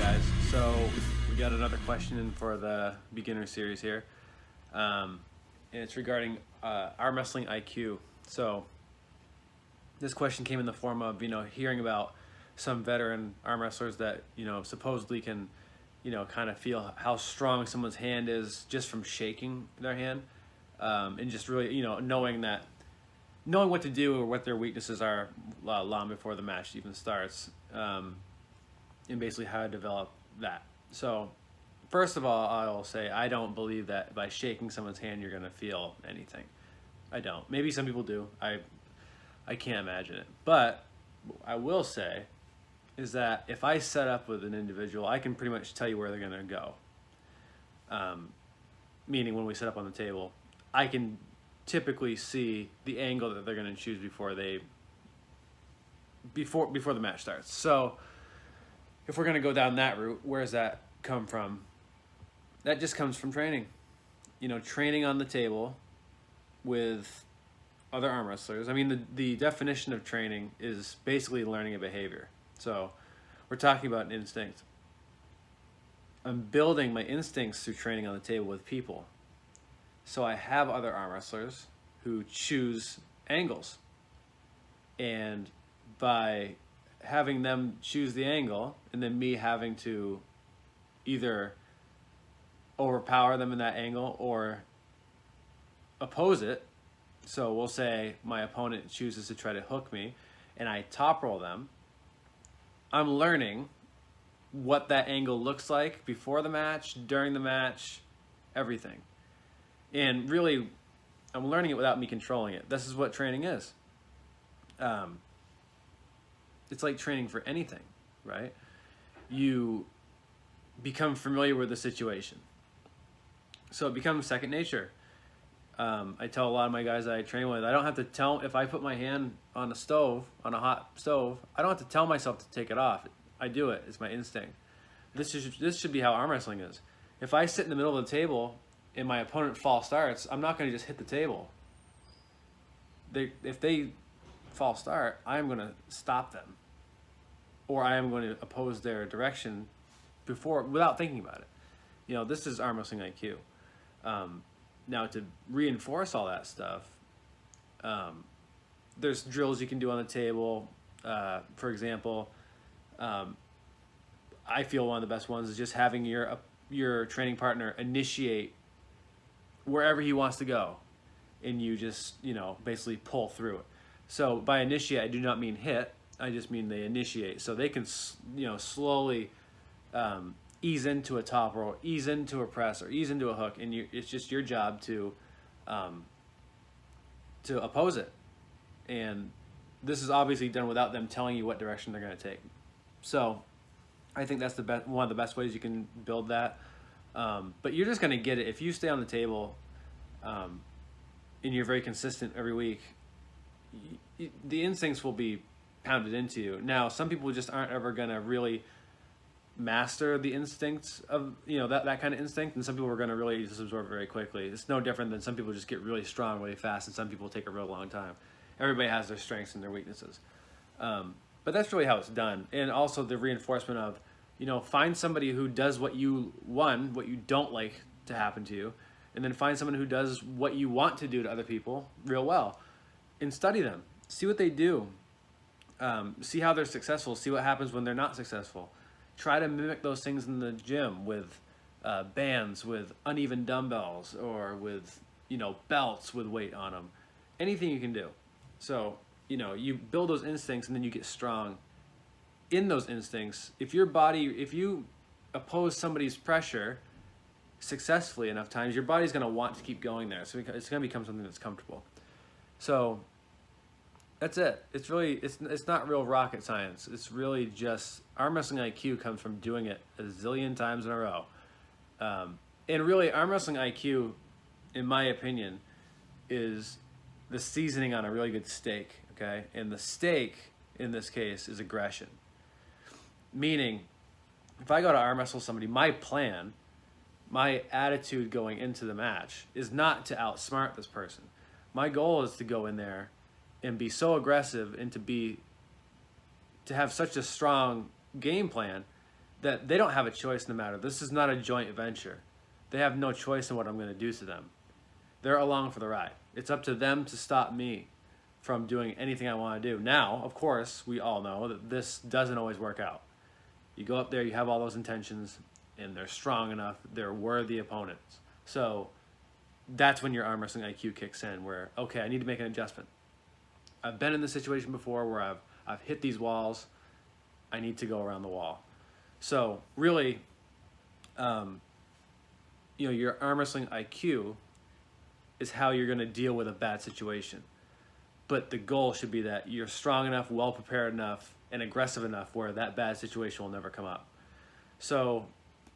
guys. So we got another question in for the beginner series here, and it's regarding arm wrestling IQ. So this question came in the form of hearing about some veteran arm wrestlers that supposedly can kind of feel how strong someone's hand is just from shaking their hand, and just really knowing what to do or what their weaknesses are long before the match even starts, and basically how to develop that. So first of all, I'll say I don't believe that by shaking someone's hand you're going to feel anything. I don't. Maybe some people do. I can't imagine it. But I will say is that if I set up with an individual, I can pretty much tell you where they're going to go. Meaning when we set up on the table, I can typically see the angle that they're going to choose before the match starts. So if we're going to go down that route, where does that come from? That just comes from training. Training on the table with other arm wrestlers. I mean, the definition of training is basically learning a behavior. So we're talking about an instinct. I'm building my instincts through training on the table with people. So I have other arm wrestlers who choose angles. And by having them choose the angle and then me having to either overpower them in that angle or oppose it. So we'll say my opponent chooses to try to hook me and I top roll them. I'm learning what that angle looks like before the match, during the match, everything. And really, I'm learning it without me controlling it. This is what training is. It's like training for anything, right? You become familiar with the situation. So it becomes second nature. I tell a lot of my guys that I train with, I don't have to tell, if I put my hand on a stove, on a hot stove, I don't have to tell myself to take it off. I do it. It's my instinct. This should be how arm wrestling is. If I sit in the middle of the table and my opponent false starts, I'm not going to just hit the table. If they false start, I'm going to stop them. Or I am going to oppose their direction without thinking about it. This is arm wrestling IQ. Now, to reinforce all that stuff, there's drills you can do on the table. For example, I feel one of the best ones is just having your training partner initiate wherever he wants to go, and you just basically pull through it. So by initiate, I do not mean hit. I just mean they initiate, so they can slowly ease into a top roll, ease into a press, or ease into a hook, and it's just your job to oppose it. And this is obviously done without them telling you what direction they're going to take. So I think that's one of the best ways you can build that. But you're just going to get it if you stay on the table, and you're very consistent every week. The instincts will be pounded into you. Now, some people just aren't ever going to really master the instincts of that kind of instinct, and some people are going to really just absorb it very quickly. It's no different than some people just get really strong really fast, and some people take a real long time. Everybody has their strengths and their weaknesses, but that's really how it's done. And also the reinforcement of find somebody who does what you don't like to happen to you, and then find someone who does what you want to do to other people real well, and study them, see what they do, see how they're successful, see what happens when they're not successful. Try to mimic those things in the gym with bands, with uneven dumbbells, or with belts with weight on them. Anything you can do. So you build those instincts, and then you get strong in those instincts. If you oppose somebody's pressure successfully enough times, your body's going to want to keep going there. So it's going to become something that's comfortable. So that's it. It's really, it's not real rocket science. It's really just arm wrestling IQ comes from doing it a zillion times in a row. And really, arm wrestling IQ, in my opinion, is the seasoning on a really good steak, okay? And the steak, in this case, is aggression. Meaning, if I go to arm wrestle somebody, my plan, my attitude going into the match is not to outsmart this person. My goal is to go in there and be so aggressive and to have such a strong game plan that they don't have a choice in the matter. This is not a joint venture. They have no choice in what I'm going to do to them. They're along for the ride. It's up to them to stop me from doing anything I want to do. Now, of course, we all know that this doesn't always work out. You go up there, you have all those intentions, and they're strong enough, they're worthy opponents. So that's when your arm wrestling IQ kicks in, where, okay, I need to make an adjustment. I've been in this situation before where I've hit these walls. I need to go around the wall. So really, your arm wrestling IQ is how you're going to deal with a bad situation. But the goal should be that you're strong enough, well prepared enough, and aggressive enough where that bad situation will never come up. So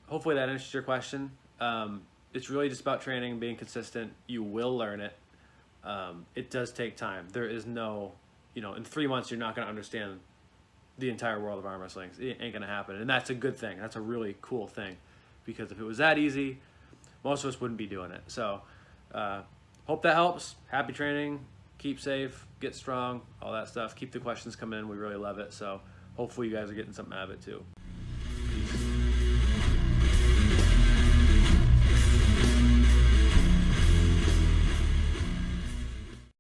hopefully that answers your question. It's really just about training and being consistent. You will learn it. It does take time. There is no, in 3 months you're not going to understand the entire world of arm wrestling. It ain't going to happen. And that's a good thing. That's a really cool thing. Because if it was that easy, most of us wouldn't be doing it. So hope that helps. Happy training. Keep safe. Get strong. All that stuff. Keep the questions coming in. We really love it. So hopefully you guys are getting something out of it too.